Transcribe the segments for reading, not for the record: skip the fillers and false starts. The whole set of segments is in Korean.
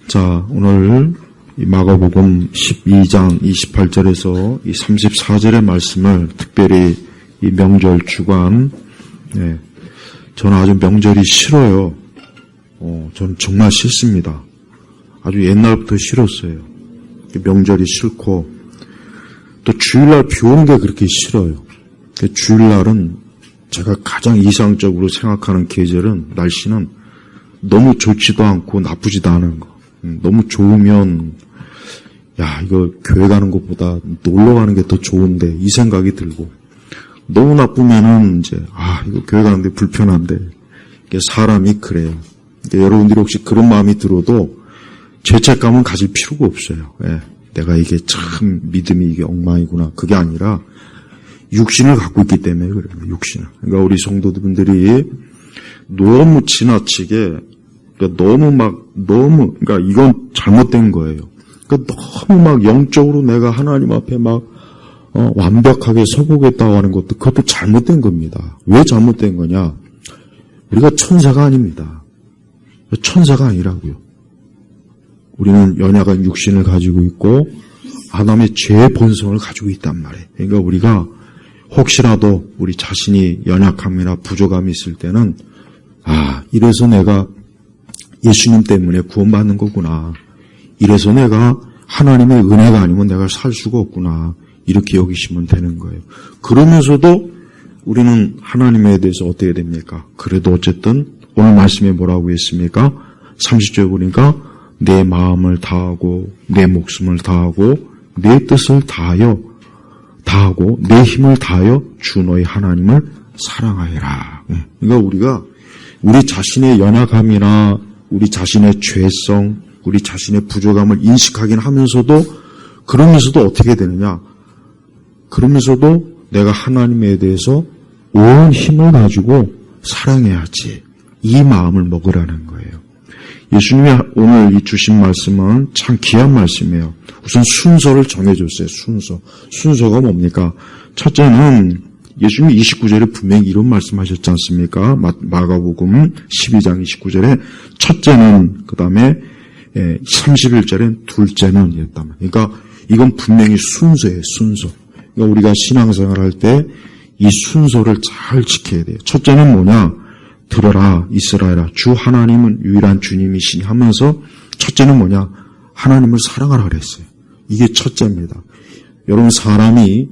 자, 오늘 이 마가복음 12장 28절에서 이 34절의 말씀을 특별히 이 명절 주간, 저는 아주 명절이 싫어요. 저는 정말 싫습니다. 아주 옛날부터 싫었어요. 명절이 싫고, 또 주일날 비 오는 게 그렇게 싫어요. 주일날은 제가 가장 이상적으로 생각하는 계절은, 날씨는 너무 좋지도 않고 나쁘지도 않은 거. 너무 좋으면 이거 교회 가는 것보다 놀러 가는 게 더 좋은데 이 생각이 들고, 너무 나쁘면은 이제 이거 교회 가는데 불편한데, 이게 사람이 그래요. 여러분들이 혹시 그런 마음이 들어도 죄책감은 가질 필요가 없어요. 내가 이게 참 믿음이 이게 엉망이구나. 그게 아니라 육신을 갖고 있기 때문에 그래요. 육신을. 그러니까 우리 성도분들이 너무 지나치게, 그러니까 이건 잘못된 거예요. 그러니까 너무 영적으로 내가 하나님 앞에 완벽하게 서보겠다고 하는 것도, 그것도 잘못된 겁니다. 왜 잘못된 거냐? 우리가 천사가 아닙니다. 천사가 아니라고요. 우리는 연약한 육신을 가지고 있고 아담의 죄의 본성을 가지고 있단 말이에요. 그러니까 우리가 혹시라도 우리 자신이 연약함이나 부족함이 있을 때는 이래서 내가 예수님 때문에 구원받는 거구나. 이래서 내가 하나님의 은혜가 아니면 내가 살 수가 없구나. 이렇게 여기시면 되는 거예요. 그러면서도 우리는 하나님에 대해서 어떻게 됩니까? 그래도 어쨌든 오늘 말씀에 뭐라고 했습니까? 30절 보니까 내 마음을 다하고 내 목숨을 다하고 내 뜻을 다하고 내 힘을 다하여 주 너희 하나님을 사랑하여라. 그러니까 우리가 우리 자신의 연약함이나 우리 자신의 죄성, 우리 자신의 부족함을 인식하긴 하면서도, 그러면서도 어떻게 되느냐? 그러면서도 내가 하나님에 대해서 온 힘을 가지고 사랑해야지. 이 마음을 먹으라는 거예요. 예수님이 오늘 이 주신 말씀은 참 귀한 말씀이에요. 우선 순서를 정해줬어요. 순서가 뭡니까? 첫째는 예수님이 29절에 분명히 이런 말씀하셨지 않습니까? 마가복음 12장 29절에 첫째는, 그 다음에 31절엔 둘째는 이랬단 말이에요. 그러니까 이건 분명히 순서예요. 순서. 그러니까 우리가 신앙생활 할 때 이 순서를 잘 지켜야 돼요. 첫째는 뭐냐? 들어라 이스라엘아, 주 하나님은 유일한 주님이시니 하면서, 첫째는 뭐냐? 하나님을 사랑하라 그랬어요. 이게 첫째입니다. 여러분, 사람이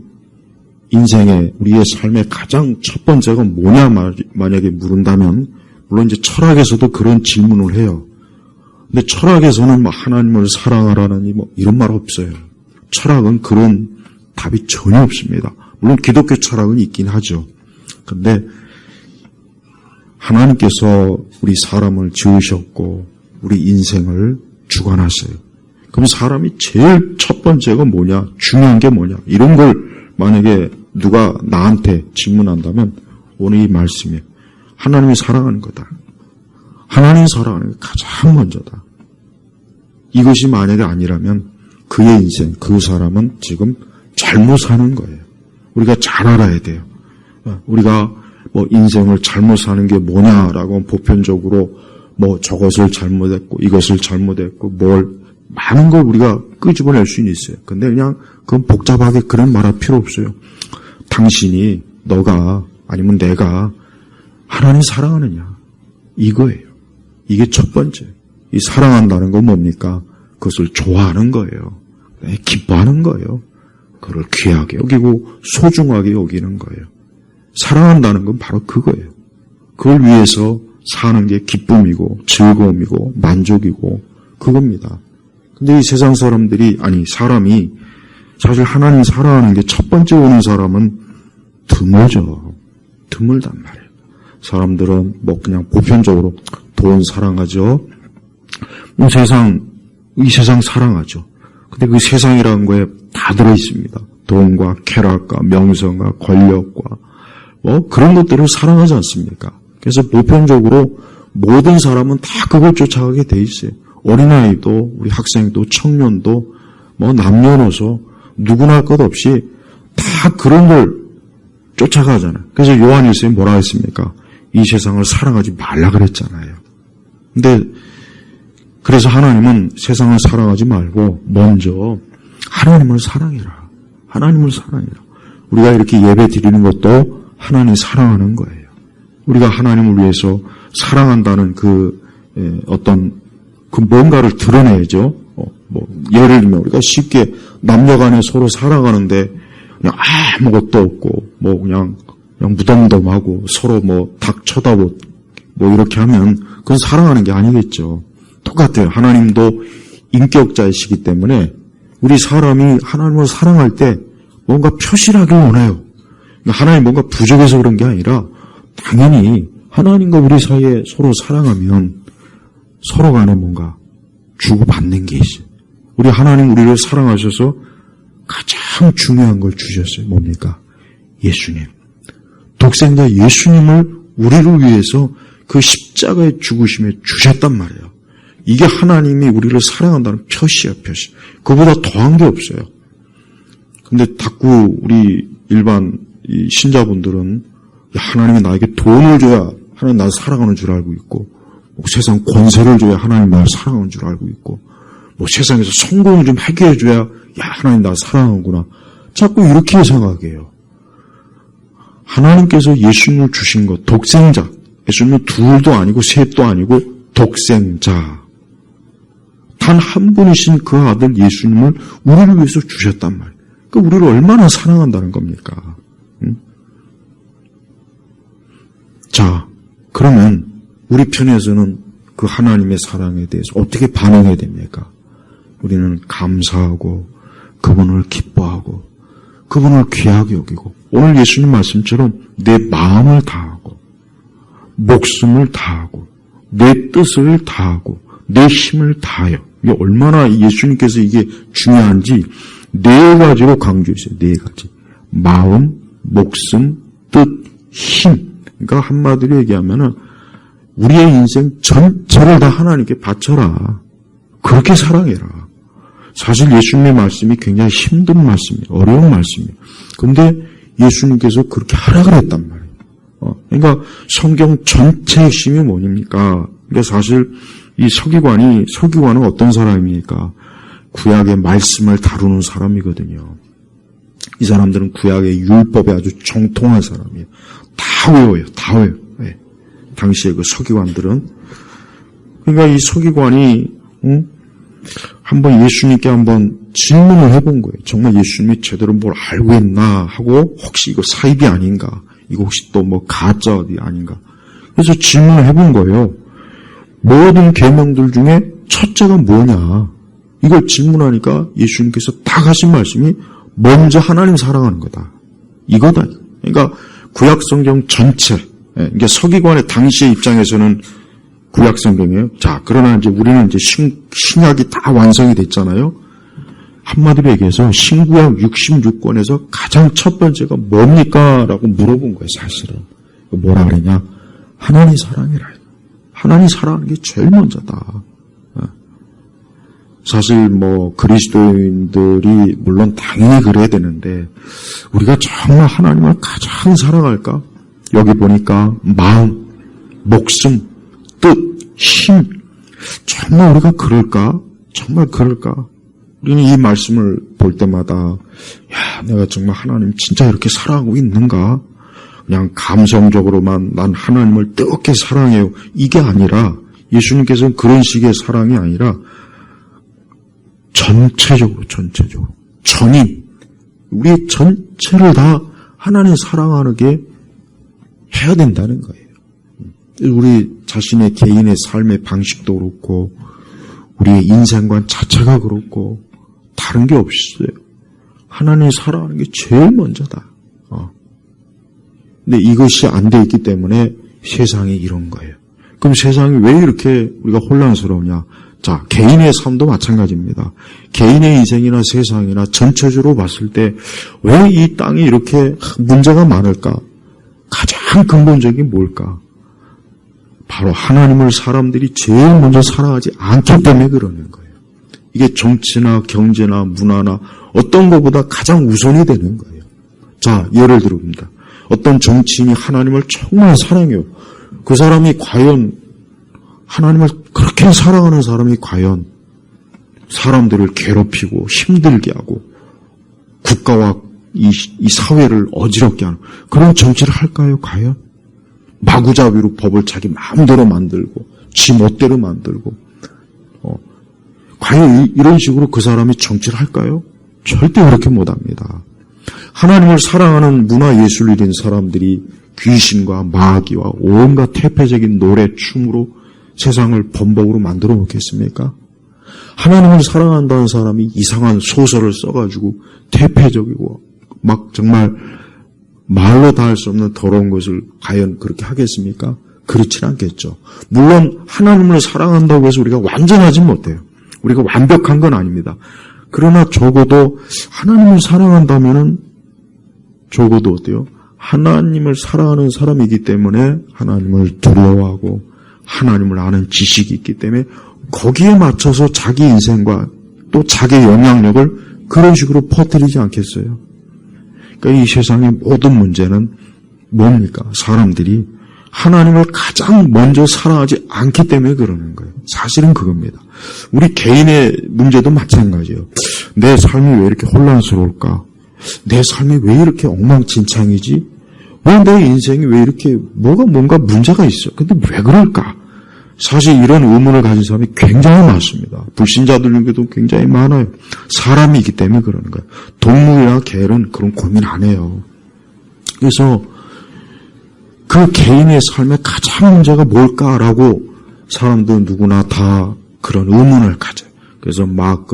인생의, 우리의 삶의 가장 첫 번째가 뭐냐 만약에 물은다면, 물론 이제 철학에서도 그런 질문을 해요. 근데 철학에서는 하나님을 사랑하라는 이런 말 없어요. 철학은 그런 답이 전혀 없습니다. 물론 기독교 철학은 있긴 하죠. 근데 하나님께서 우리 사람을 지으셨고 우리 인생을 주관하세요. 그럼 사람이 제일 첫 번째가 뭐냐? 중요한 게 뭐냐? 이런 걸 만약에 누가 나한테 질문한다면 오늘 이 말씀이에요. 하나님이 사랑하는 거다. 하나님 사랑하는 게 가장 먼저다. 이것이 만약에 아니라면 그의 인생, 그 사람은 지금 잘못 사는 거예요. 우리가 잘 알아야 돼요. 우리가 인생을 잘못 사는 게 뭐냐라고 보편적으로 저것을 잘못했고 이것을 잘못했고 많은 걸 우리가 끄집어낼 수는 있어요. 근데 그냥 그건 복잡하게 그런 말할 필요 없어요. 당신이, 너가, 아니면 내가 하나님 사랑하느냐, 이거예요. 이게 첫 번째. 이 사랑한다는 건 뭡니까? 그것을 좋아하는 거예요. 기뻐하는 거예요. 그걸 귀하게 여기고 소중하게 여기는 거예요. 사랑한다는 건 바로 그거예요. 그걸 위해서 사는 게 기쁨이고 즐거움이고 만족이고 그겁니다. 근데 이 세상 사람이 사실 하나님 사랑하는 게 첫 번째 오는 사람은 드물죠. 드물단 말이에요. 사람들은 그냥 보편적으로 돈 사랑하죠. 이 세상 사랑하죠. 근데 그 세상이라는 거에 다 들어있습니다. 돈과 쾌락과 명성과 권력과 그런 것들을 사랑하지 않습니까? 그래서 보편적으로 모든 사람은 다 그걸 쫓아가게 돼 있어요. 어린아이도, 우리 학생도, 청년도, 남녀노소, 누구나 할 것 없이 다 그런 걸 쫓아가잖아요. 그래서 요한일서에 뭐라 했습니까? 이 세상을 사랑하지 말라 그랬잖아요. 근데 그래서 하나님은 세상을 사랑하지 말고 먼저 하나님을 사랑해라. 하나님을 사랑해라. 우리가 이렇게 예배 드리는 것도 하나님 사랑하는 거예요. 우리가 하나님을 위해서 사랑한다는 어떤 뭔가를 드러내야죠. 예를 들면 우리가 쉽게 남녀간에 서로 사랑하는데 그냥 아무것도 없고 그냥 무덤덤하고 서로 닭 쳐다보고 이렇게 하면 그건 사랑하는 게 아니겠죠. 똑같아요. 하나님도 인격자이시기 때문에 우리 사람이 하나님을 사랑할 때 뭔가 표시를 하길 원해요. 하나님 뭔가 부족해서 그런 게 아니라 당연히 하나님과 우리 사이에 서로 사랑하면 서로 간에 뭔가 주고받는 게 있어요. 우리 하나님 우리를 사랑하셔서 가장 중요한 걸 주셨어요. 뭡니까? 예수님. 독생자 예수님을 우리를 위해서 그 십자가의 죽으심에 주셨단 말이에요. 이게 하나님이 우리를 사랑한다는 표시야, 표시. 그보다 더한 게 없어요. 근데 자꾸 우리 일반 이 신자분들은 하나님이 나에게 돈을 줘야 하나님 나를 사랑하는 줄 알고 있고, 세상 권세를 줘야 하나님 나를 사랑하는 줄 알고 있고, 세상에서 성공을 좀 하게 해줘야 하나님 나를 사랑하는구나. 자꾸 이렇게 생각해요. 하나님께서 예수님을 주신 것, 독생자. 예수님은 둘도 아니고 셋도 아니고 독생자. 단 한 분이신 그 아들 예수님을 우리를 위해서 주셨단 말이에요. 그러니까 우리를 얼마나 사랑한다는 겁니까? 응? 자, 그러면 우리 편에서는 그 하나님의 사랑에 대해서 어떻게 반응해야 됩니까? 우리는 감사하고 그분을 기뻐하고 그분을 귀하게 여기고 오늘 예수님 말씀처럼 내 마음을 다하고 목숨을 다하고 내 뜻을 다하고 내 힘을 다하여. 이게 얼마나 예수님께서 이게 중요한지 네 가지로 강조했어요. 네 가지. 마음, 목숨, 뜻, 힘. 그러니까 한마디로 얘기하면은 우리의 인생 전체를 다 하나님께 바쳐라. 그렇게 사랑해라. 사실 예수님의 말씀이 굉장히 힘든 말씀이에요. 어려운 말씀이에요. 그런데 예수님께서 그렇게 하라 그랬단 말이에요. 그러니까 성경 전체 핵심이 뭡니까? 그러니까 사실 이 서기관은 어떤 사람입니까? 구약의 말씀을 다루는 사람이거든요. 이 사람들은 구약의 율법에 아주 정통한 사람이에요. 다 외워요. 다 외워요. 네. 당시에 그 서기관들은. 그러니까 이 서기관이 한번 예수님께 한번 질문을 해본 거예요. 정말 예수님이 제대로 뭘 알고 있나 하고 혹시 이거 사입이 아닌가? 이거 혹시 또 가짜 어디 아닌가? 그래서 질문을 해본 거예요. 모든 계명들 중에 첫째가 뭐냐? 이걸 질문하니까 예수님께서 딱 하신 말씀이 먼저 하나님 사랑하는 거다. 이거다. 그러니까 구약 성경 전체, 그러니까 서기관의 당시의 입장에서는 구약 성경이에요. 자, 그러나 이제 우리는 이제 신약이 다 완성이 됐잖아요. 한마디로 얘기해서 신구약 66권에서 가장 첫 번째가 뭡니까? 라고 물어본 거예요, 사실은. 뭐라 그러냐? 하나님 사랑해라. 하나님 사랑하는 게 제일 먼저다. 사실 그리스도인들이 물론 당연히 그래야 되는데 우리가 정말 하나님을 가장 사랑할까? 여기 보니까 마음, 목숨, 뜻, 힘 정말 우리가 그럴까? 정말 그럴까? 우리는 이 말씀을 볼 때마다 내가 정말 하나님 진짜 이렇게 사랑하고 있는가? 그냥 감성적으로만 난 하나님을 뜨겁게 사랑해요. 이게 아니라 예수님께서는 그런 식의 사랑이 아니라 전체적으로 전인 우리 전체를 다 하나님 사랑하게 해야 된다는 거예요. 우리 자신의 개인의 삶의 방식도 그렇고 우리의 인생관 자체가 그렇고 다른 게 없어요. 하나님 사랑하는 게 제일 먼저다. 근데 이것이 안 돼 있기 때문에 세상이 이런 거예요. 그럼 세상이 왜 이렇게 우리가 혼란스러우냐? 자, 개인의 삶도 마찬가지입니다. 개인의 인생이나 세상이나 전체적으로 봤을 때 왜 이 땅이 이렇게 문제가 많을까? 가장 근본적인 뭘까? 바로 하나님을 사람들이 제일 먼저 사랑하지 않기 때문에 그러는 거예요. 이게 정치나 경제나 문화나 어떤 것보다 가장 우선이 되는 거예요. 자, 예를 들어봅니다. 어떤 정치인이 하나님을 정말 사랑해요. 그 사람이 과연 하나님을 그렇게 사랑하는 사람이 과연 사람들을 괴롭히고 힘들게 하고 국가와 이 사회를 어지럽게 하는 그런 정치를 할까요, 과연? 마구잡이로 법을 자기 마음대로 만들고 지 멋대로 만들고 과연 이런 식으로 그 사람이 정치를 할까요? 절대 그렇게 못합니다. 하나님을 사랑하는 문화예술인인 사람들이 귀신과 마귀와 온갖 태폐적인 노래, 춤으로 세상을 범벅으로 만들어 놓겠습니까? 하나님을 사랑한다는 사람이 이상한 소설을 써가지고 태폐적이고 막 정말 말로 다 할 수 없는 더러운 것을 과연 그렇게 하겠습니까? 그렇진 않겠죠. 물론 하나님을 사랑한다고 해서 우리가 완전하지 못해요. 우리가 완벽한 건 아닙니다. 그러나 적어도 하나님을 사랑한다면은 적어도 어때요? 하나님을 사랑하는 사람이기 때문에 하나님을 두려워하고 하나님을 아는 지식이 있기 때문에 거기에 맞춰서 자기 인생과 또 자기 영향력을 그런 식으로 퍼뜨리지 않겠어요? 그러니까 이 세상의 모든 문제는 뭡니까? 사람들이 하나님을 가장 먼저 사랑하지 않기 때문에 그러는 거예요. 사실은 그겁니다. 우리 개인의 문제도 마찬가지예요. 내 삶이 왜 이렇게 혼란스러울까? 내 삶이 왜 이렇게 엉망진창이지? 왜 내 인생이 왜 이렇게 뭔가 문제가 있어? 근데 왜 그럴까? 사실 이런 의문을 가진 사람이 굉장히 많습니다. 불신자들 중에도 굉장히 많아요. 사람이 있기 때문에 그러는 거예요. 동물이나 개는 그런 고민 안 해요. 그래서 그 개인의 삶의 가장 문제가 뭘까라고 사람들 누구나 다 그런 의문을 가져요. 그래서 막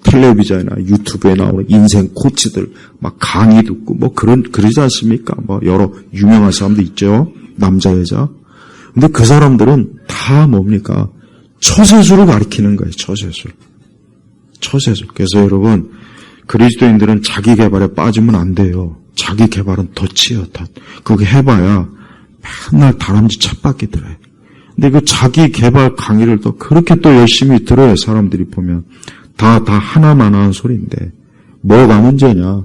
텔레비전이나 유튜브에 나오는 인생 코치들 막 강의 듣고 그러지 않습니까? 여러 유명한 사람도 있죠. 남자, 여자. 근데 그 사람들은 다 뭡니까? 처세술을 가리키는 거예요. 처세술. 그래서 여러분, 그리스도인들은 자기 개발에 빠지면 안 돼요. 자기 개발은 덫이에요, 덫. 그거 해봐야 맨날 다람쥐 찻바퀴 들어요. 근데 그 자기 개발 강의를 또 그렇게 또 열심히 들어요. 사람들이 보면. 다 하나만 하는 소리인데, 뭐가 문제냐?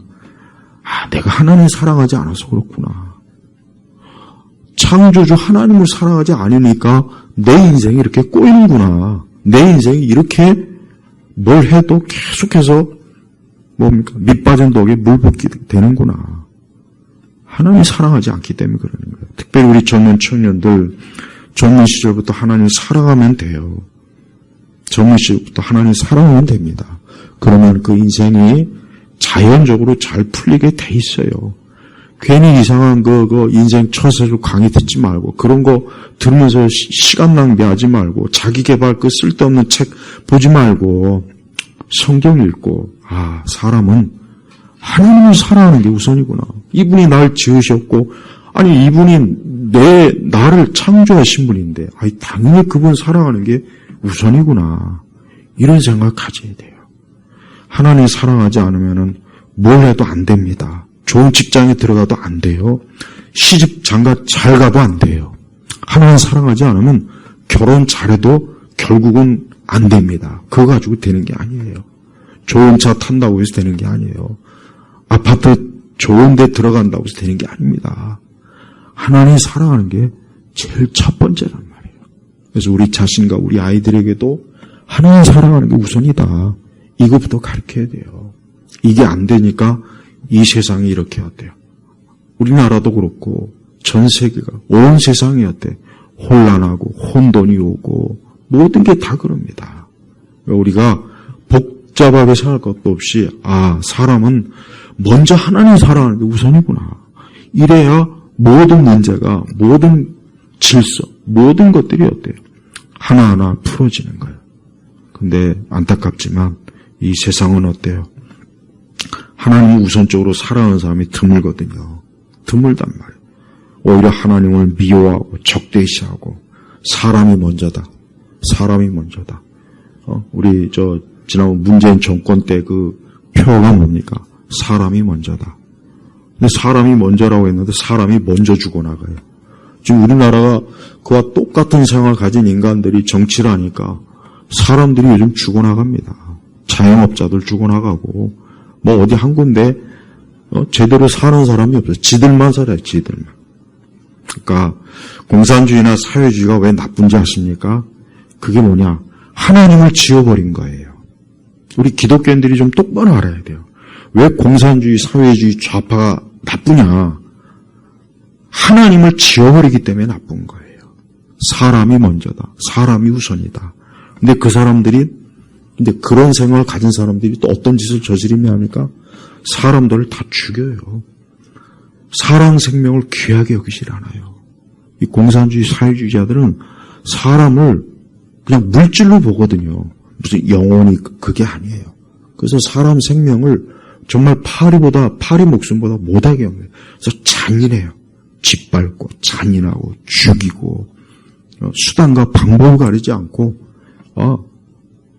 내가 하나님 사랑하지 않아서 그렇구나. 창조주 하나님을 사랑하지 않으니까 내 인생이 이렇게 꼬이는구나. 내 인생이 이렇게 뭘 해도 계속해서 밑 빠진 독에 물 붓기 되는구나. 하나님 사랑하지 않기 때문에 그러는 거예요. 특별히 우리 젊은 청년들, 젊은 시절부터 하나님 사랑하면 돼요. 젊은 시절부터 하나님 사랑하면 됩니다. 그러면 그 인생이 자연적으로 잘 풀리게 돼 있어요. 괜히 이상한 인생 처세술 강의 듣지 말고 그런 거 들으면서 시간 낭비하지 말고 자기 개발 그 쓸데없는 책 보지 말고 성경 읽고 사람은 하나님을 사랑하는 게 우선이구나. 이분이 날 지으셨고 이분이 나를 창조하신 분인데 당연히 그분 사랑하는 게 우선이구나. 이런 생각 가져야 돼요. 하나님 사랑하지 않으면은 뭘 해도 안 됩니다. 좋은 직장에 들어가도 안 돼요. 시집 장가 잘 가도 안 돼요. 하나님 사랑하지 않으면 결혼 잘해도 결국은 안 됩니다. 그거 가지고 되는 게 아니에요. 좋은 차 탄다고 해서 되는 게 아니에요. 아파트 좋은 데 들어간다고 해서 되는 게 아닙니다. 하나님 사랑하는 게 제일 첫 번째란 말이에요. 그래서 우리 자신과 우리 아이들에게도 하나님 사랑하는 게 우선이다. 이것부터 가르쳐야 돼요. 이게 안 되니까 이 세상이 이렇게 어때요? 우리나라도 그렇고 전 세계가 온 세상이 어때? 혼란하고 혼돈이 오고 모든 게 다 그럽니다. 우리가 복잡하게 생각할 것도 없이 사람은 먼저 하나님 사랑하는 게 우선이구나. 이래야 모든 문제가 모든 질서 모든 것들이 어때요? 하나하나 풀어지는 거예요. 근데 안타깝지만 이 세상은 어때요? 하나님을 우선적으로 사랑하는 사람이 드물거든요. 드물단 말이에요. 오히려 하나님을 미워하고 적대시하고 사람이 먼저다. 우리 지난번 문재인 정권 때 그 표가 뭡니까? 사람이 먼저다. 근데 사람이 먼저라고 했는데 사람이 먼저 죽어나가요. 지금 우리나라가 그와 똑같은 생활을 가진 인간들이 정치를 하니까 사람들이 요즘 죽어나갑니다. 자영업자들 죽어나가고 어디 한 군데 제대로 사는 사람이 없어요. 지들만 살아요. 지들만. 그러니까 공산주의나 사회주의가 왜 나쁜지 아십니까? 그게 뭐냐? 하나님을 지워버린 거예요. 우리 기독교인들이 좀 똑바로 알아야 돼요. 왜 공산주의, 사회주의, 좌파가 나쁘냐? 하나님을 지워버리기 때문에 나쁜 거예요. 사람이 먼저다. 사람이 우선이다. 근데 그런 생각을 가진 사람들이 또 어떤 짓을 저지르며 합니까? 사람들을 다 죽여요. 사람 생명을 귀하게 여기질 않아요. 이 공산주의, 사회주의자들은 사람을 그냥 물질로 보거든요. 무슨 영혼이 그게 아니에요. 그래서 사람 생명을 정말 파리 목숨보다 못하게 합니다. 그래서 잔인해요. 짓밟고 잔인하고 죽이고 수단과 방법을 가리지 않고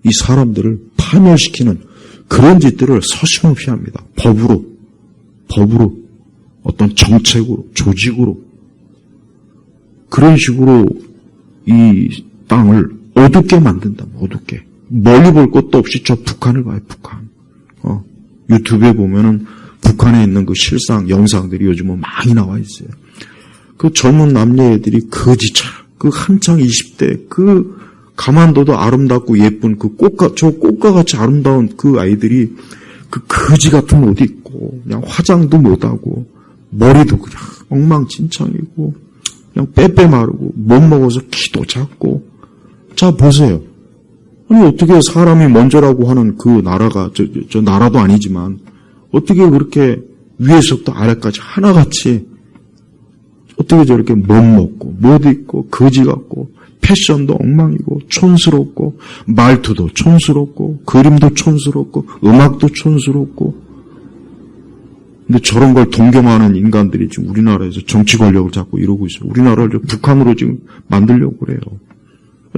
이 사람들을 파멸시키는 그런 짓들을 서슴없이 합니다. 법으로 어떤 정책으로 조직으로 그런 식으로 이 땅을 어둡게 만든다. 어둡게. 멀리 볼 것도 없이 저 북한을 봐요. 북한. 유튜브에 보면은 북한에 있는 그 실상 영상들이 요즘은 많이 나와 있어요. 그 젊은 남녀애들이 그 한창 20대 그 가만둬도 아름답고 예쁜 저 꽃과 같이 아름다운 그 아이들이 그 거지 같은 옷 입고 그냥 화장도 못하고 머리도 그냥 엉망진창이고 그냥 빼빼 마르고 못 먹어서 키도 작고. 자 보세요. 아니 어떻게 사람이 먼저라고 하는 그 나라가 저 나라도 아니지만 어떻게 그렇게 위에서부터 아래까지 하나같이 어떻게 저렇게 못 먹고 못 입고 거지 같고 패션도 엉망이고 촌스럽고 말투도 촌스럽고 그림도 촌스럽고 음악도 촌스럽고. 근데 저런 걸 동경하는 인간들이 지금 우리나라에서 정치 권력을 잡고 이러고 있어요. 우리나라를 북한으로 지금 만들려고 그래요.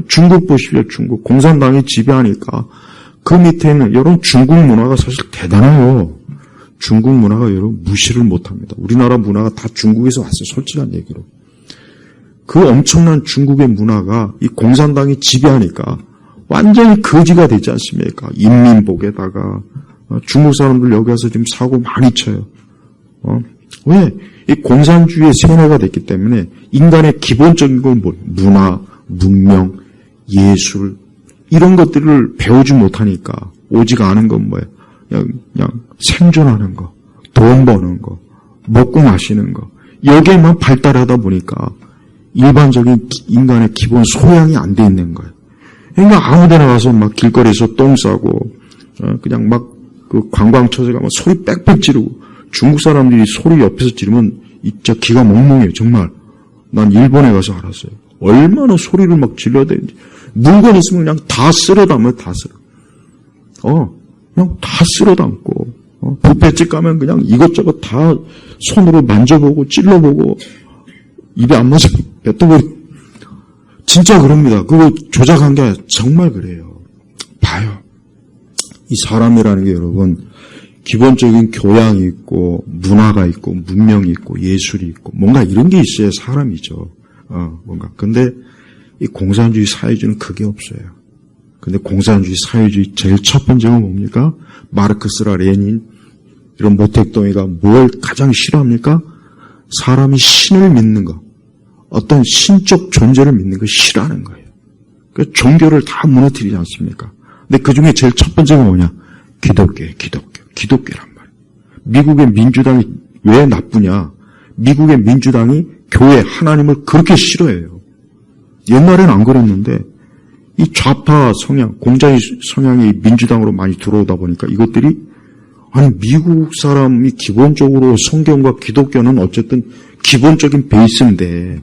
중국 보십시오. 중국 공산당이 지배하니까 그 밑에 있는 여러분 중국 문화가 사실 대단해요. 중국 문화가 여러분 무시를 못합니다. 우리나라 문화가 다 중국에서 왔어요. 솔직한 얘기로. 그 엄청난 중국의 문화가 이 공산당이 지배하니까 완전히 거지가 되지 않습니까? 인민복에다가 중국 사람들 여기 와서 지금 사고 많이 쳐요. 왜? 이 공산주의의 세뇌가 됐기 때문에 인간의 기본적인 건 뭐? 문화, 문명, 예술 이런 것들을 배우지 못하니까 오직 아는 건 뭐예요? 그냥 생존하는 거, 돈 버는 거, 먹고 마시는 거 여기에만 발달하다 보니까 일반적인 인간의 기본 소양이 안 돼 있는 거예요. 그러니까 아무데나 가서 막 길거리에서 똥 싸고 그냥 막 그 관광처제 가면 소리 빽빽 지르고 중국 사람들이 소리 옆에서 지르면 진짜 기가 멍멍해요. 정말 난 일본에 가서 알았어요. 얼마나 소리를 막 질러야 되는지. 물건 있으면 그냥 다 쓸어 담아요. 다 쓸어. 그냥 다 쓸어 담고 뷔페집 가면 그냥 이것저것 다 손으로 만져보고 찔러보고 입에 안 맞으면 뱉어버리고. 진짜 그럽니다. 그거 조작한 게 정말 그래요. 봐요. 이 사람이라는 게 여러분 기본적인 교양이 있고 문화가 있고 문명이 있고 예술이 있고 뭔가 이런 게 있어야 사람이죠. 뭔가. 근데 이 공산주의 사회주의는 그게 없어요. 근데 공산주의 사회주의 제일 첫 번째가 뭡니까? 마르크스라 레닌 이런 모택동이가 뭘 가장 싫어합니까? 사람이 신을 믿는 거, 어떤 신적 존재를 믿는 걸 싫어하는 거예요. 그러니까 종교를 다 무너뜨리지 않습니까? 근데 그 중에 제일 첫 번째가 뭐냐? 기독교란 말이에요. 미국의 민주당이 왜 나쁘냐? 미국의 민주당이 교회, 하나님을 그렇게 싫어해요. 옛날엔 안 그랬는데 이 좌파 성향, 공자의 성향이 민주당으로 많이 들어오다 보니까 이것들이 아니 미국 사람이 기본적으로 성경과 기독교는 어쨌든 기본적인 베이스인데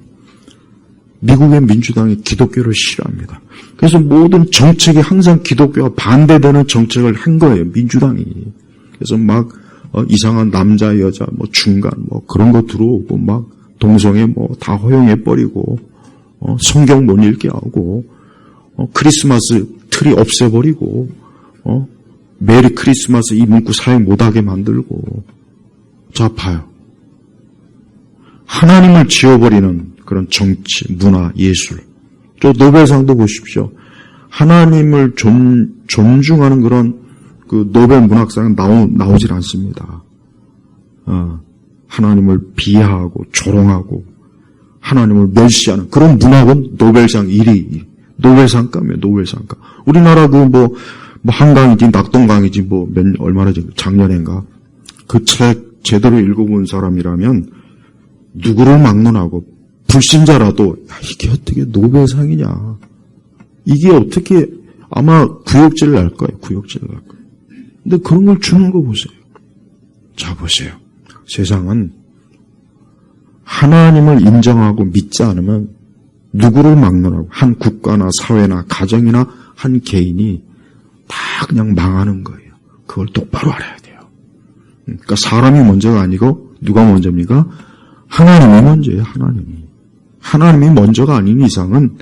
미국의 민주당이 기독교를 싫어합니다. 그래서 모든 정책이 항상 기독교와 반대되는 정책을 한 거예요. 민주당이. 그래서 막 이상한 남자, 여자, 뭐 중간 뭐 그런 거 들어오고 막 동성애 뭐 다 허용해 버리고 성경 못 읽게 하고 크리스마스 트리 없애버리고 메리 크리스마스 이 문구 사용 못하게 만들고. 자 봐요. 하나님을 지워버리는 그런 정치, 문화, 예술. 저 노벨상도 보십시오. 하나님을 존중하는 그런 그 노벨 문학상은 나오질 않습니다. 하나님을 비하하고 조롱하고 하나님을 멸시하는 그런 문학은 노벨상 1위. 노벨상감이에요, 노벨상감. 우리나라 한강이지, 낙동강이지, 얼마나 작년인가. 그 책 제대로 읽어본 사람이라면 누구를 막론하고 불신자라도 이게 어떻게 노벨상이냐. 이게 어떻게 아마 구역질 날 거예요. 구역질 날 거예요. 근데 그런 걸 주는 거 보세요. 자, 보세요. 세상은 하나님을 인정하고 믿지 않으면 누구를 막론하고 한 국가나 사회나 가정이나 한 개인이 다 그냥 망하는 거예요. 그걸 똑바로 알아야 돼요. 그러니까 사람이 먼저가 아니고 누가 먼저입니까? 하나님이 먼저예요. 하나님이 먼저가 아닌 이상은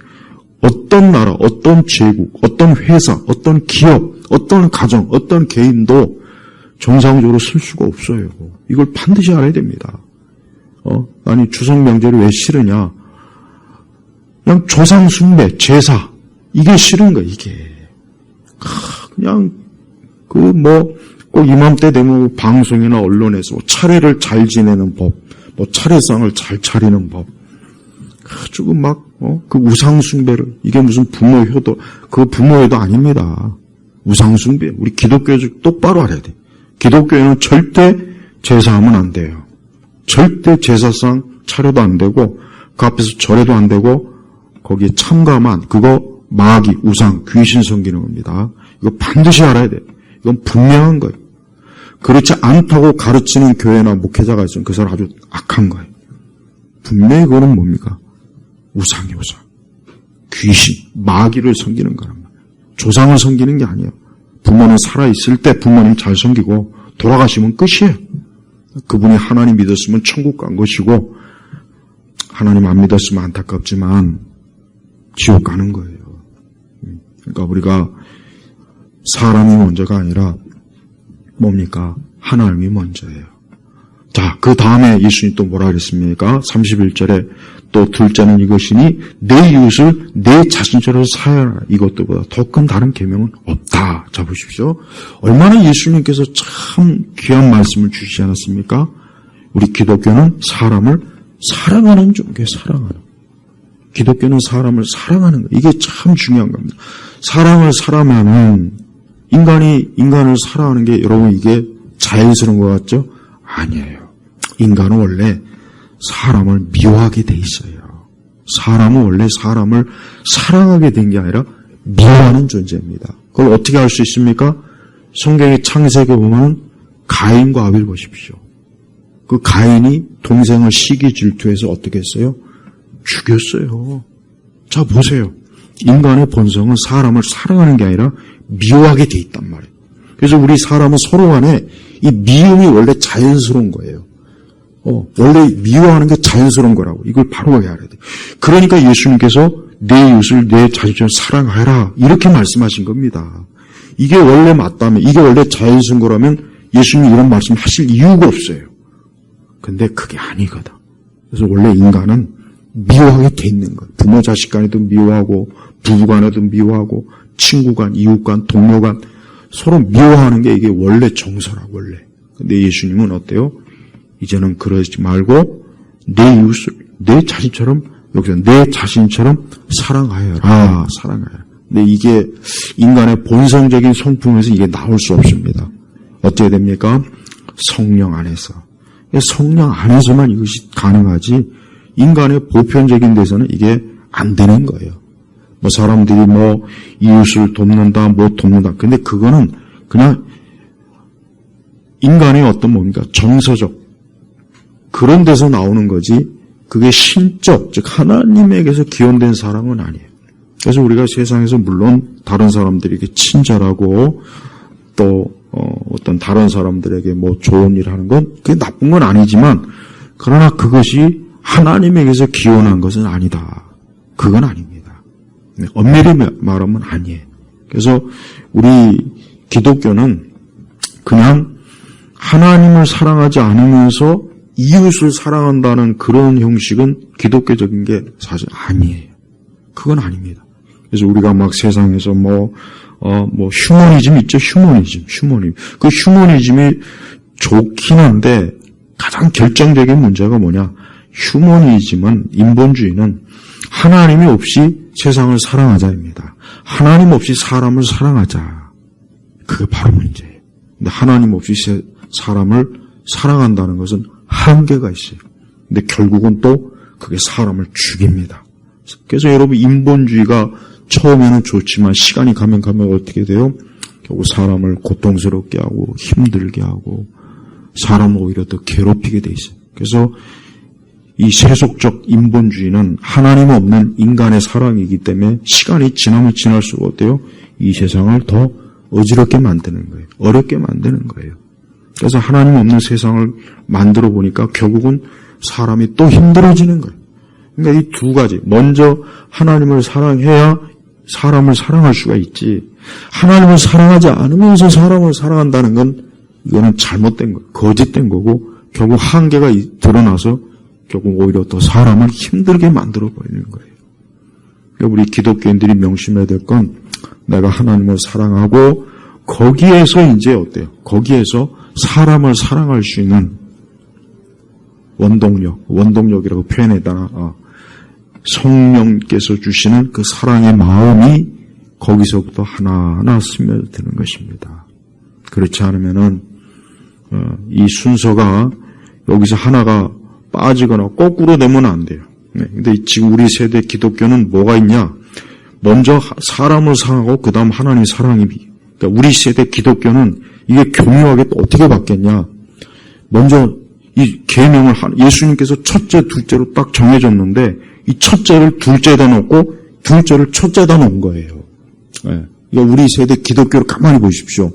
어떤 나라, 어떤 제국, 어떤 회사, 어떤 기업, 어떤 가정, 어떤 개인도 정상적으로 쓸 수가 없어요. 이걸 반드시 알아야 됩니다. 아니 추석 명절이 왜 싫으냐? 그냥 조상 숭배, 제사 이게 싫은 거야. 이게 그냥 꼭 이맘때 되면 방송이나 언론에서 차례를 잘 지내는 법, 차례상을 잘 차리는 법, 아주 그 우상숭배를, 이게 무슨 부모 효도, 그 부모 효도 아닙니다. 우상숭배. 우리 기독교 똑바로 알아야 돼. 기독교에는 절대 제사하면 안 돼요. 절대 제사상 차려도 안 되고, 그 앞에서 절해도 안 되고, 거기에 참가만, 그거 마귀, 우상, 귀신 섬기는 겁니다. 이거 반드시 알아야 돼. 이건 분명한 거예요. 그렇지 않다고 가르치는 교회나 목회자가 있으면 그 사람 아주 악한 거예요. 분명히 그거는 뭡니까? 우상이 우상. 귀신, 마귀를 섬기는 거란 말이에요. 조상을 섬기는 게 아니에요. 부모는 살아있을 때 부모님 잘 섬기고 돌아가시면 끝이에요. 그분이 하나님 믿었으면 천국 간 것이고 하나님 안 믿었으면 안타깝지만 지옥 가는 거예요. 그러니까 우리가 사람이 먼저가 아니라 뭡니까? 하나님이 먼저예요. 자, 그 다음에 예수님이 또 뭐라 그랬습니까? 31절에 또 둘째는 이것이니 내 이웃을 내 자신처럼 사랑하라. 이것들보다 더 큰 다른 계명은 없다. 자, 보십시오. 얼마나 예수님께서 참 귀한 말씀을 주시지 않았습니까? 우리 기독교는 사람을 사랑하는 종교에 사랑하는. 기독교는 사람을 사랑하는 거. 이게 참 중요한 겁니다. 사랑을 사랑하면 인간이 인간을 사랑하는 게 여러분 이게 자연스러운 것 같죠? 아니에요. 인간은 원래 사람을 미워하게 돼 있어요. 사람은 원래 사람을 사랑하게 된 게 아니라 미워하는 존재입니다. 그걸 어떻게 알 수 있습니까? 성경의 창세기에 보면 가인과 아벨 보십시오. 그 가인이 동생을 시기 질투해서 어떻게 했어요? 죽였어요. 자, 보세요. 인간의 본성은 사람을 사랑하는 게 아니라 미워하게 돼 있단 말이에요. 그래서 우리 사람은 서로 간에 이 미움이 원래 자연스러운 거예요. 원래 미워하는 게 자연스러운 거라고. 이걸 바로 알아야 돼. 그러니까 예수님께서 내 이웃을 내 자신처럼 사랑하라. 이렇게 말씀하신 겁니다. 이게 원래 맞다면, 이게 원래 자연스러운 거라면 예수님이 이런 말씀 하실 이유가 없어요. 근데 그게 아니거든. 그래서 원래 인간은 미워하게 돼 있는 거예요. 부모 자식 간에도 미워하고, 부부 간에도 미워하고, 친구 간, 이웃 간, 동료 간, 서로 미워하는 게 이게 원래 정서라, 원래. 근데 예수님은 어때요? 이제는 그러지 말고, 내 이웃을, 내 자신처럼, 여기서 내 자신처럼 사랑하여라, 사랑하여라. 근데 이게 인간의 본성적인 성품에서 이게 나올 수 없습니다. 어떻게 됩니까? 성령 안에서. 성령 안에서만 이것이 가능하지, 인간의 보편적인 데서는 이게 안 되는 거예요. 사람들이 이웃을 돕는다, 돕는다. 근데 그거는 그냥 인간의 어떤 뭡니까? 정서적. 그런 데서 나오는 거지, 그게 신적, 즉, 하나님에게서 기원된 사랑은 아니에요. 그래서 우리가 세상에서 물론 다른 사람들에게 친절하고 또, 어떤 다른 사람들에게 좋은 일 하는 건 그게 나쁜 건 아니지만, 그러나 그것이 하나님에게서 기원한 것은 아니다. 그건 아닙니다. 엄밀히 말하면 아니에요. 그래서 우리 기독교는 그냥 하나님을 사랑하지 않으면서 이웃을 사랑한다는 그런 형식은 기독교적인 게 사실 아니에요. 그건 아닙니다. 그래서 우리가 세상에서 휴머니즘 있죠? 휴머니즘. 그 휴머니즘이 좋긴 한데 가장 결정적인 문제가 뭐냐? 휴머니즘은, 인본주의는 하나님이 없이 세상을 사랑하자입니다. 하나님 없이 사람을 사랑하자. 그게 바로 문제예요. 근데 하나님 없이 사람을 사랑한다는 것은 한계가 있어요. 근데 결국은 또 그게 사람을 죽입니다. 그래서 여러분, 인본주의가 처음에는 좋지만 시간이 가면 어떻게 돼요? 결국 사람을 고통스럽게 하고 힘들게 하고 사람을 오히려 더 괴롭히게 돼 있어요. 그래서 이 세속적 인본주의는 하나님 없는 인간의 사랑이기 때문에 시간이 지나면 지날수록 어때요? 이 세상을 더 어지럽게 만드는 거예요. 어렵게 만드는 거예요. 그래서 하나님 없는 세상을 만들어 보니까 결국은 사람이 또 힘들어지는 거예요. 그러니까 이 두 가지. 먼저 하나님을 사랑해야 사람을 사랑할 수가 있지. 하나님을 사랑하지 않으면서 사람을 사랑한다는 건 이거는 잘못된 거예요. 거짓된 거고 결국 한계가 드러나서 결국 오히려 더 사람을 힘들게 만들어버리는 거예요. 그러니까 우리 기독교인들이 명심해야 될 건 내가 하나님을 사랑하고 거기에서 이제 어때요? 거기에서 사람을 사랑할 수 있는 원동력이라고 표현해다가 성령께서 주시는 그 사랑의 마음이 거기서부터 하나하나 스며드는 것입니다. 그렇지 않으면은 이 순서가 여기서 하나가 빠지거나 거꾸로 되면 안 돼요. 근데 지금 우리 세대 기독교는 뭐가 있냐? 먼저 사람을 사랑하고 그 다음 하나님 사랑이. 그러니까 우리 세대 기독교는 이게 교묘하게 또 어떻게 바뀌었냐? 먼저 이 계명을 예수님께서 첫째, 둘째로 딱 정해졌는데 이 첫째를 둘째에다 놓고 둘째를 첫째에다 놓은 거예요. 네. 그러니까 우리 세대 기독교를 가만히 보십시오.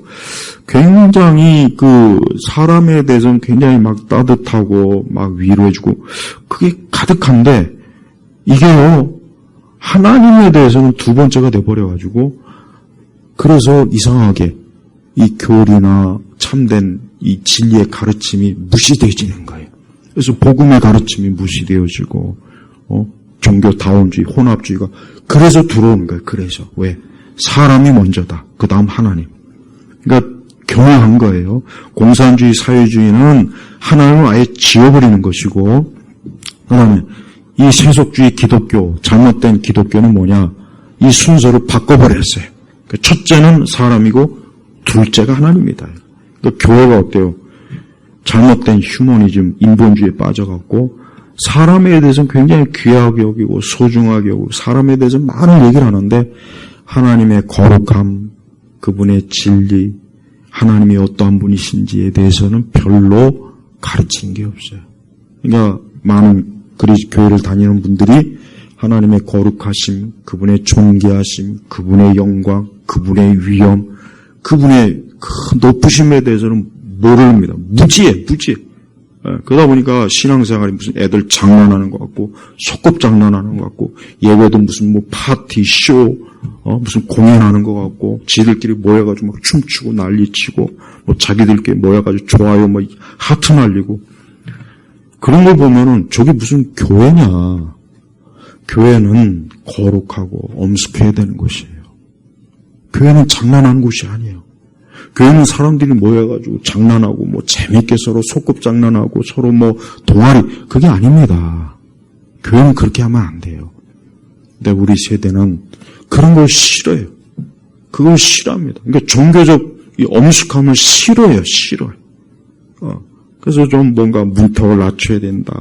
굉장히 그 사람에 대해서는 굉장히 막 따뜻하고 막 위로해주고 그게 가득한데 이게요 하나님에 대해서는 두 번째가 돼버려가지고 그래서 이상하게 이 교리나 참된 이 진리의 가르침이 무시되어지는 거예요. 그래서 복음의 가르침이 무시되어지고 종교다원주의, 혼합주의가 그래서 들어오는 거예요. 그래서 왜? 사람이 먼저다. 그 다음 하나님. 그러니까 교묘한 거예요. 공산주의, 사회주의는 하나님을 아예 지워버리는 것이고 그 다음에 이 세속주의 기독교, 잘못된 기독교는 뭐냐? 이 순서를 바꿔버렸어요. 첫째는 사람이고 둘째가 하나님이다. 그러니까 교회가 어때요? 잘못된 휴머니즘, 인본주의에 빠져갖고 사람에 대해서는 굉장히 귀하게 여기고 소중하게 여기고 사람에 대해서 많은 얘기를 하는데 하나님의 거룩함, 그분의 진리, 하나님이 어떠한 분이신지에 대해서는 별로 가르친 게 없어요. 그러니까 많은 교회를 다니는 분들이 하나님의 거룩하심, 그분의 존귀하심, 그분의 영광, 그분의 위엄, 그분의 그 높으심에 대해서는 모릅니다. 무지해. 그러다 보니까 신앙생활이 무슨 애들 장난하는 것 같고, 소꿉장난하는 것 같고, 예배도 무슨 뭐 파티, 쇼, 무슨 공연하는 것 같고, 지들끼리 모여가지고 막 춤추고 난리치고, 뭐 자기들끼리 모여가지고 좋아요, 뭐 하트 날리고, 그런 걸 보면은 저게 무슨 교회냐. 교회는 거룩하고 엄숙해야 되는 곳이에요. 교회는 장난하는 곳이 아니에요. 교회는 사람들이 모여가지고 장난하고 뭐 재밌게 서로 소꿉장난하고 서로 뭐 동아리 그게 아닙니다. 교회는 그렇게 하면 안 돼요. 근데 우리 세대는 그런 걸 싫어해요. 그걸 싫어합니다. 그러니까 종교적 이 엄숙함을 싫어해요. 그래서 좀 뭔가 문턱을 낮춰야 된다.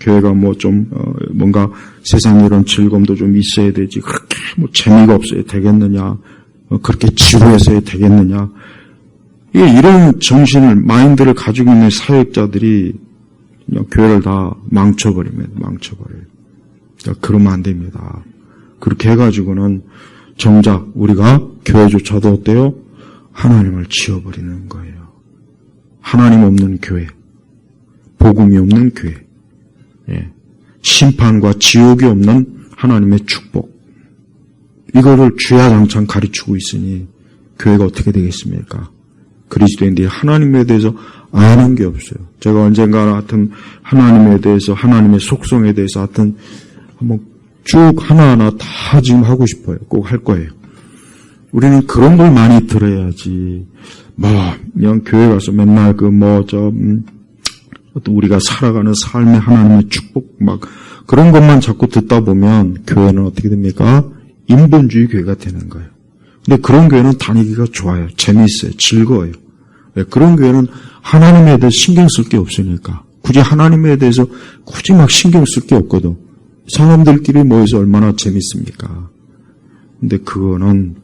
교회가 뭐 좀 뭔가 세상 이런 즐거움도 좀 있어야 되지. 그렇게 뭐 재미가 없어야 되겠느냐. 그렇게 지루해서야 되겠느냐. 이런 정신을 마인드를 가지고 있는 사역자들이 그냥 교회를 다 망쳐버려요. 그러니까 그러면 안 됩니다. 그렇게 해가지고는 정작 우리가 교회조차도 어때요? 하나님을 지워버리는 거예요. 하나님 없는 교회, 복음이 없는 교회, 심판과 지옥이 없는 하나님의 축복, 이거를 주야장창 가르치고 있으니 교회가 어떻게 되겠습니까? 그리스도인들이 하나님에 대해서 아는 게 없어요. 제가 언젠가 하여튼 하나님에 대해서, 하나님의 속성에 대해서 하여튼 한번 쭉 하나하나 다 지금 하고 싶어요. 꼭 할 거예요. 우리는 그런 걸 많이 들어야지. 그냥 교회 가서 맨날 어떤 우리가 살아가는 삶의 하나님의 축복 막 그런 것만 자꾸 듣다 보면 교회는 어떻게 됩니까? 인본주의 교회가 되는 거예요. 근데 그런 교회는 다니기가 좋아요. 재미있어요. 즐거워요. 왜? 그런 교회는 하나님에 대해서 신경 쓸 게 없으니까. 굳이 하나님에 대해서 굳이 막 신경 쓸 게 없거든. 사람들끼리 모여서 얼마나 재밌습니까? 근데 그거는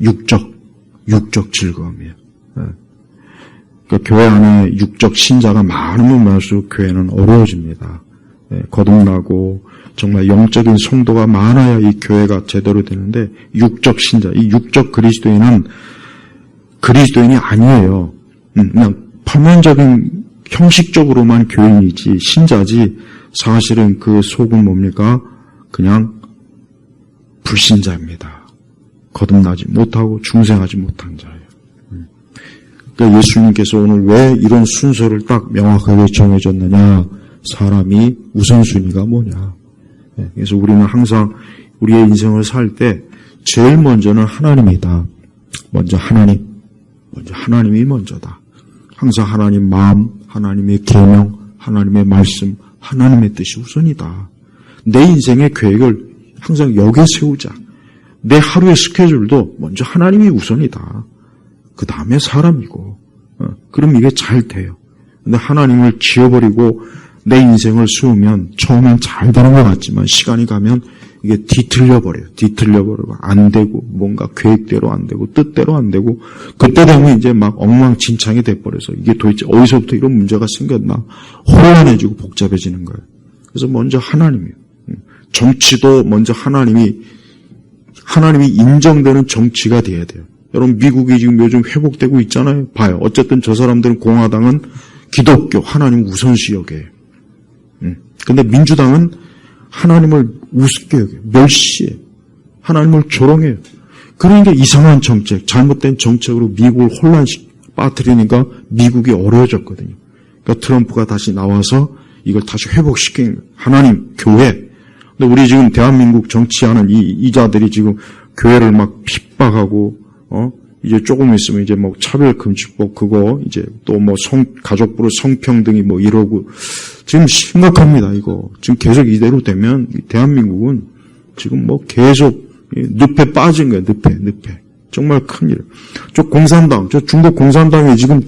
육적 즐거움이에요. 네. 그러니까 교회 안에 육적 신자가 많으면 많을수록 교회는 어려워집니다. 네. 거듭나고 정말 영적인 성도가 많아야 이 교회가 제대로 되는데 육적 신자, 이 육적 그리스도인은 그리스도인이 아니에요. 그냥 표면적인 형식적으로만 교인이지 신자지 사실은 그 속은 뭡니까? 그냥 불신자입니다. 거듭나지 못하고 중생하지 못한 자예요. 그러니까 예수님께서 오늘 왜 이런 순서를 딱 명확하게 정해줬느냐? 사람이 우선순위가 뭐냐? 그래서 우리는 항상 우리의 인생을 살 때 제일 먼저는 하나님이다. 먼저 하나님이 먼저다. 항상 하나님 마음, 하나님의 계명, 하나님의 말씀, 하나님의 뜻이 우선이다. 내 인생의 계획을 항상 여기에 세우자. 내 하루의 스케줄도 먼저 하나님이 우선이다. 그 다음에 사람이고. 그럼 이게 잘 돼요. 근데 하나님을 지워버리고 내 인생을 세우면 처음엔 잘 되는 것 같지만 시간이 가면 이게 뒤틀려버려요. 안 되고 뭔가 계획대로 안 되고 뜻대로 안 되고 그때 되면 이제 막 엉망진창이 돼버려서 이게 도대체 어디서부터 이런 문제가 생겼나 혼란해지고 복잡해지는 거예요. 그래서 먼저 하나님이에요. 정치도 먼저 하나님이 인정되는 정치가 돼야 돼요. 여러분 미국이 지금 요즘 회복되고 있잖아요. 봐요. 어쨌든 저 사람들은 공화당은 기독교 하나님 우선시 여겨요. 근데 민주당은 하나님을 우습게 여겨요. 멸시해요. 하나님을 조롱해요. 그러니까 이상한 정책, 잘못된 정책으로 미국을 빠뜨리니까 미국이 어려워졌거든요. 그러니까 트럼프가 다시 나와서 이걸 다시 회복시키는 거예요. 하나님, 교회. 근데 우리 지금 대한민국 정치하는 이자들이 지금 교회를 막 핍박하고, 이제 조금 있으면 이제 뭐 차별금지법 그거 이제 또 뭐 가족부로 성평등이 뭐 이러고 지금 심각합니다. 이거 지금 계속 이대로 되면 대한민국은 지금 뭐 계속 늪에 빠진 거예요. 늪에 정말 큰일. 저 공산당, 저 중국 공산당이 지금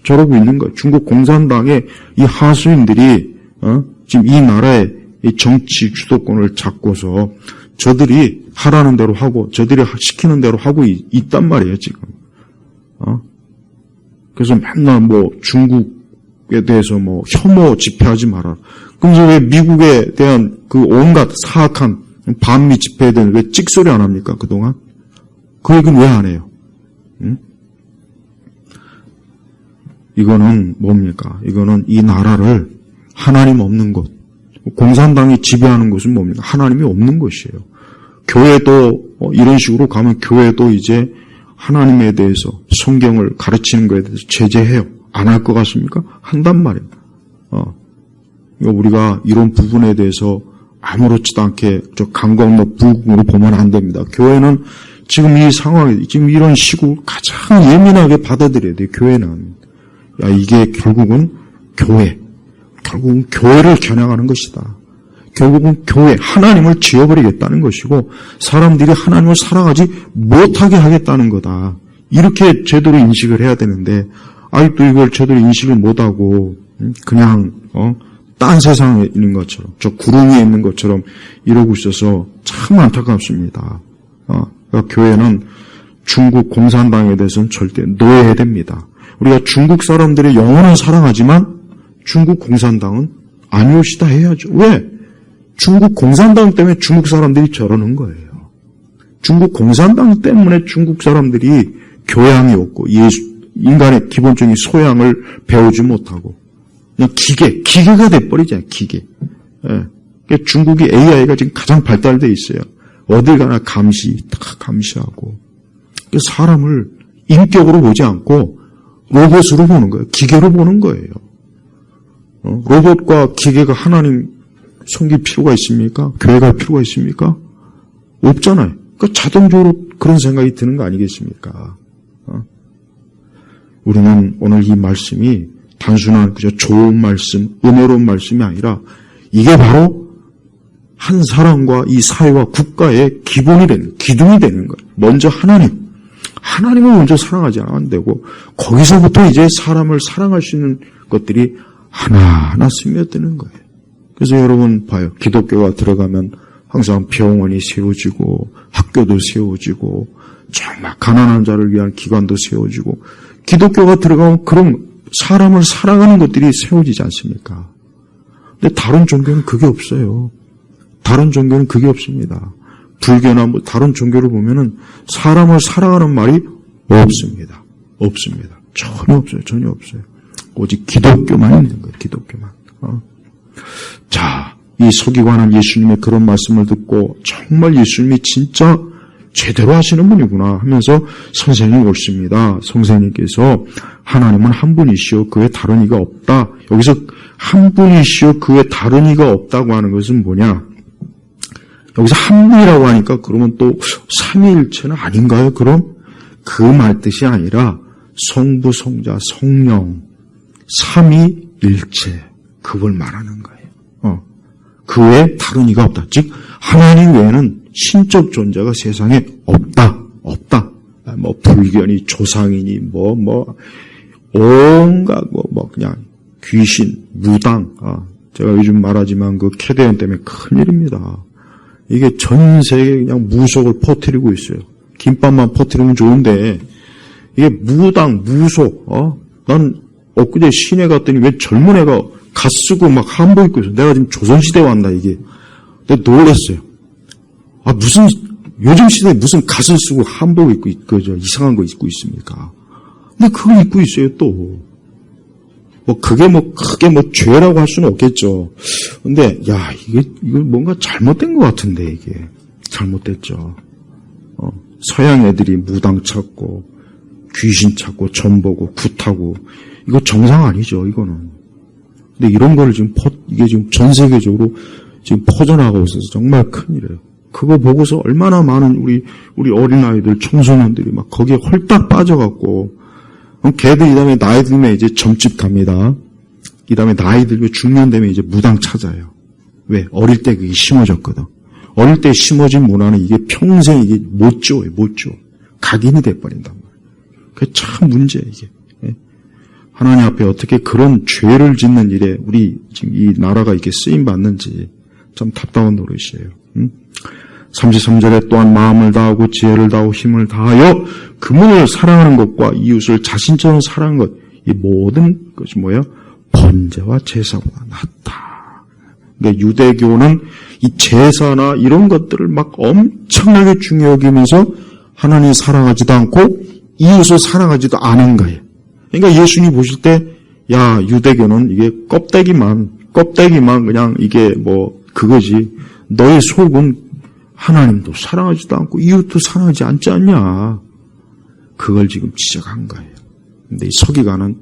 저러고 있는 거예요. 중국 공산당의 이 하수인들이 지금 이 나라의 이 정치 주도권을 잡고서 저들이 하라는 대로 하고 저들이 시키는 대로 하고 있단 말이에요 지금. 그래서 맨날 뭐 중국에 대해서 뭐 혐오 집회하지 마라. 그럼 왜 미국에 대한 그 온갖 사악한 반미 집회에 대한 왜 찍소리 안 합니까 그동안? 그 얘기는 왜 안 해요? 이거는 뭡니까? 이거는 이 나라를 하나님 없는 곳, 공산당이 지배하는 곳은 뭡니까? 하나님이 없는 곳이에요. 교회도 이런 식으로 가면 교회도 이제 하나님에 대해서 성경을 가르치는 것에 대해서 제재해요. 안 할 것 같습니까? 한단 말이에요. 우리가 이런 부분에 대해서 아무렇지도 않게 저 강 건너 불국으로 보면 안 됩니다. 교회는 지금 이 상황에 지금 이런 시국을 가장 예민하게 받아들여야 돼요. 교회는 이게 결국은 결국은 교회를 겨냥하는 것이다. 결국은 교회, 하나님을 지워버리겠다는 것이고 사람들이 하나님을 사랑하지 못하게 하겠다는 거다. 이렇게 제대로 인식을 해야 되는데 아직도 이걸 제대로 인식을 못하고 그냥 딴 세상에 있는 것처럼 저 구름 위에 있는 것처럼 이러고 있어서 참 안타깝습니다. 그러니까 교회는 중국 공산당에 대해서는 절대 노예해야 됩니다. 우리가 중국 사람들의 영혼은 사랑하지만 중국 공산당은 아니오시다 해야죠. 왜? 중국 공산당 때문에 중국 사람들이 저러는 거예요. 중국 공산당 때문에 중국 사람들이 교양이 없고 인간의 기본적인 소양을 배우지 못하고 그냥 기계가 돼버리잖아요. 기계. 그러니까 중국이 AI가 지금 가장 발달되어 있어요. 어딜 가나 다 감시하고 사람을 인격으로 보지 않고 로봇으로 보는 거예요. 기계로 보는 거예요. 로봇과 기계가 하나님 섬길 필요가 있습니까? 교회가 필요가 있습니까? 없잖아요. 그러니까 자동적으로 그런 생각이 드는 거 아니겠습니까? 우리는 오늘 이 말씀이 단순한 그저 좋은 말씀, 은혜로운 말씀이 아니라 이게 바로 한 사람과 이 사회와 국가의 기본이 되는, 기둥이 되는 거예요. 먼저 하나님을 먼저 사랑하지 않으면 안 되고 거기서부터 이제 사람을 사랑할 수 있는 것들이 하나하나 스며드는 거예요. 그래서 여러분 봐요. 기독교가 들어가면 항상 병원이 세워지고 학교도 세워지고 정말 가난한 자를 위한 기관도 세워지고 기독교가 들어가면 그런 사람을 사랑하는 것들이 세워지지 않습니까? 근데 다른 종교는 그게 없어요. 다른 종교는 그게 없습니다. 불교나 뭐 다른 종교를 보면은 사람을 사랑하는 말이 없습니다. 없습니다. 전혀 없어요. 전혀 없어요. 오직 기독교만 있는 거예요. 기독교만. 자, 이 서기관은 예수님의 그런 말씀을 듣고 정말 예수님이 진짜 제대로 하시는 분이구나 하면서 선생님이 옳습니다. 선생님께서 하나님은 한 분이시오. 그 외에 다른 이가 없다. 여기서 한 분이시오. 그 외에 다른 이가 없다고 하는 것은 뭐냐? 여기서 한 분이라고 하니까 그러면 또 삼위일체는 아닌가요? 그럼 그 말 뜻이 아니라 성부, 성자, 성령 삼위일체 그걸 말하는 거예요. 그 외에 다른 이가 없다. 즉 하나님 외에는 신적 존재가 세상에 없다. 뭐 불견이 조상이니 온갖 그냥 귀신, 무당. 제가 요즘 말하지만 그 캐대언 때문에 큰일입니다. 이게 전 세계에 그냥 무속을 퍼뜨리고 있어요. 김밥만 퍼뜨리면 좋은데 이게 무당, 무속. 난 엊그제 시내 갔더니 왜 젊은 애가 갓 쓰고 막 한복 입고 있어. 내가 지금 조선시대 왔나 이게. 내가 놀랐어요. 요즘 시대에 무슨 갓을 쓰고 한복 입고 이상한 거 입고 있습니까? 근데 그거 입고 있어요 또. 그게 크게 죄라고 할 수는 없겠죠. 근데, 이거 뭔가 잘못된 것 같은데, 이게. 잘못됐죠. 서양 애들이 무당 찾고, 귀신 찾고, 전 보고, 굿하고, 이거 정상 아니죠, 이거는. 근데 이런 거를 이게 지금 전 세계적으로 지금 퍼져나가고 있어서 정말 큰일이에요. 그거 보고서 얼마나 많은 우리 어린아이들, 청소년들이 막 거기에 홀딱 빠져갖고, 걔들 이 다음에 나이 들면 이제 점집 갑니다. 이 다음에 나이 들고 중년 되면 이제 무당 찾아요. 왜? 어릴 때 그게 심어졌거든. 어릴 때 심어진 문화는 이게 평생 이게 못 지워요. 각인이 돼버린단 말이에요. 그게 참 문제예요, 이게. 하나님 앞에 어떻게 그런 죄를 짓는 일에 우리 지금 이 나라가 이렇게 쓰임받는지 참 답답한 노릇이에요. 33절에 또한 마음을 다하고 지혜를 다하고 힘을 다하여 그분을 사랑하는 것과 이웃을 자신처럼 사랑하는 것, 이 모든 것이 뭐예요? 번제와 제사보다 낫다. 그러니까 유대교는 이 제사나 이런 것들을 막 엄청나게 중요히 여기면서 하나님 사랑하지도 않고 이웃을 사랑하지도 않은 거예요. 그러니까 예수님 보실 때, 유대교는 이게 껍데기만 그냥 이게 그거지. 너의 속은 하나님도 사랑하지도 않고 이웃도 사랑하지 않지 않냐. 그걸 지금 지적한 거예요. 근데 이 서기관은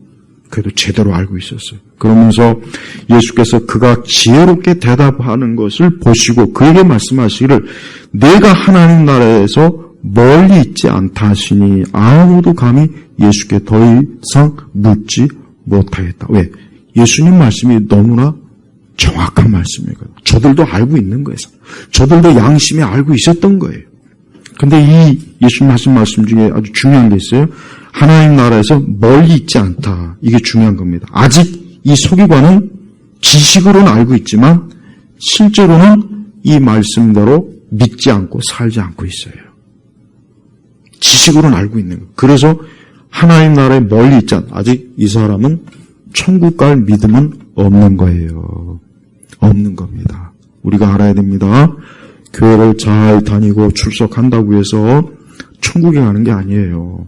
그래도 제대로 알고 있었어요. 그러면서 예수께서 그가 지혜롭게 대답하는 것을 보시고 그에게 말씀하시기를 내가 하나님 나라에서 멀리 있지 않다 하시니 아무도 감히 예수께 더 이상 묻지 못하겠다. 왜? 예수님 말씀이 너무나 정확한 말씀이에요. 저들도 알고 있는 거예요. 저들도 양심에 알고 있었던 거예요. 근데 이 예수님 하신 말씀 중에 아주 중요한 게 있어요. 하나님 나라에서 멀리 있지 않다. 이게 중요한 겁니다. 아직 이 서기관은 지식으로는 알고 있지만 실제로는 이 말씀대로 믿지 않고 살지 않고 있어요. 지식으로는 알고 있는 거예요. 그래서 하나님 나라에 멀리 있지 않다. 아직 이 사람은 천국 갈 믿음은 없는 거예요. 없는 겁니다. 우리가 알아야 됩니다. 교회를 잘 다니고 출석한다고 해서 천국에 가는 게 아니에요.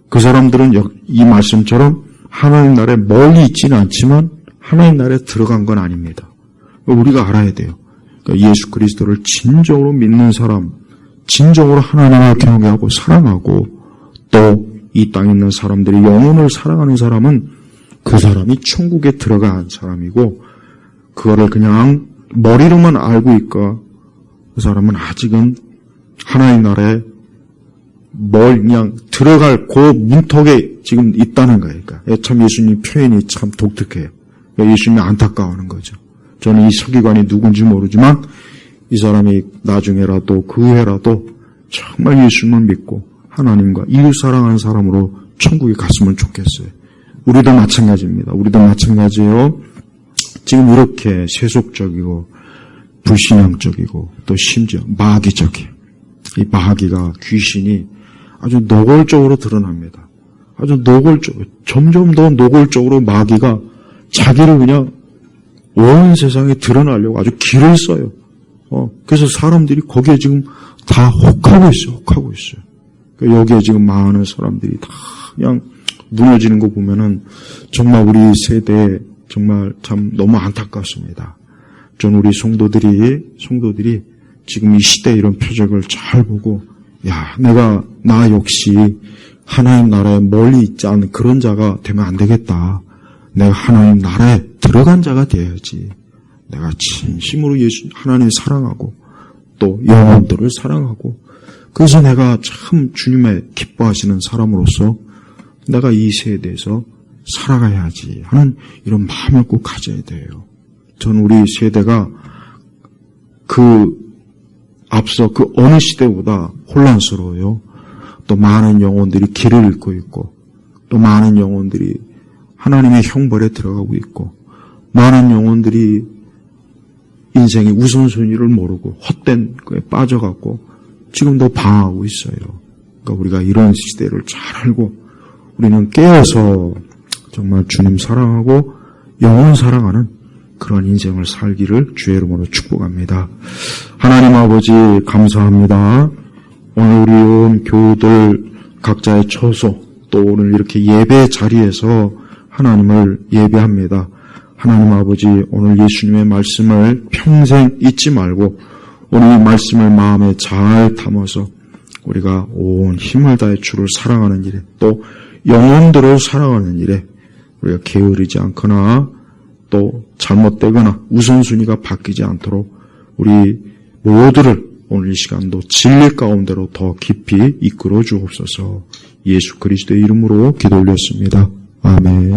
그 사람들은 이 말씀처럼 하나님 나라에 멀리 있지는 않지만 하나님 나라에 들어간 건 아닙니다. 우리가 알아야 돼요. 그러니까 예수 그리스도를 진정으로 믿는 사람, 진정으로 하나님을 경외하고 사랑하고 또 이 땅에 있는 사람들이 영혼을 사랑하는 사람은 그 사람이 천국에 들어간 사람이고 그거를 그냥 머리로만 알고 있고 그 사람은 아직은 하나님 나라에 그냥 들어갈 그 문턱에 지금 있다는 거예요. 그러니까 참 예수님 표현이 참 독특해요. 그러니까 예수님이 안타까워하는 거죠. 저는 이 서기관이 누군지 모르지만 이 사람이 나중에라도 그 해라도 정말 예수님만 믿고 하나님과 이웃 사랑하는 사람으로 천국에 갔으면 좋겠어요. 우리도 마찬가지입니다. 우리도 마찬가지예요. 지금 이렇게 세속적이고 불신앙적이고 또 심지어 마귀적이에요. 이 마귀가 귀신이 아주 노골적으로 드러납니다. 아주 노골적으로 점점 더 노골적으로 마귀가 자기를 그냥 온 세상에 드러나려고 아주 길을 써요. 그래서 사람들이 거기에 지금 다 혹하고 있어요. 혹하고 있어요. 그러니까 여기에 지금 많은 사람들이 다 그냥 무너지는 거 보면은 정말 우리 세대에 정말 참 너무 안타깝습니다. 전 우리 성도들이 지금 이 시대 이런 표적을 잘 보고, 나 역시 하나님 나라에 멀리 있지 않은 그런 자가 되면 안 되겠다. 내가 하나님 나라에 들어간 자가 되어야지. 내가 진심으로 하나님 사랑하고, 또 영혼들을 사랑하고, 그래서 내가 참 주님의 기뻐하시는 사람으로서 내가 이 세대에서 살아가야지 하는 이런 마음을 꼭 가져야 돼요. 전 우리 세대가 앞서 그 어느 시대보다 혼란스러워요. 또 많은 영혼들이 길을 잃고 있고, 또 많은 영혼들이 하나님의 형벌에 들어가고 있고, 많은 영혼들이 인생의 우선순위를 모르고 헛된 거에 빠져갖고 지금도 방황하고 있어요. 그러니까 우리가 이런 시대를 잘 알고 우리는 깨어서 정말 주님 사랑하고 영혼 사랑하는 그런 인생을 살기를 주의 이름으로 축복합니다. 하나님 아버지 감사합니다. 오늘 우리 온 교우들 각자의 처소 또 오늘 이렇게 예배 자리에서 하나님을 예배합니다. 하나님 아버지 오늘 예수님의 말씀을 평생 잊지 말고 오늘 이 말씀을 마음에 잘 담아서 우리가 온 힘을 다해 주를 사랑하는 일에 또 영혼들을 사랑하는 일에 우리가 게으르지 않거나 또 잘못되거나 우선순위가 바뀌지 않도록 우리 모두를 오늘 이 시간도 진리 가운데로 더 깊이 이끌어 주옵소서. 예수 그리스도의 이름으로 기도 올렸습니다. 아멘.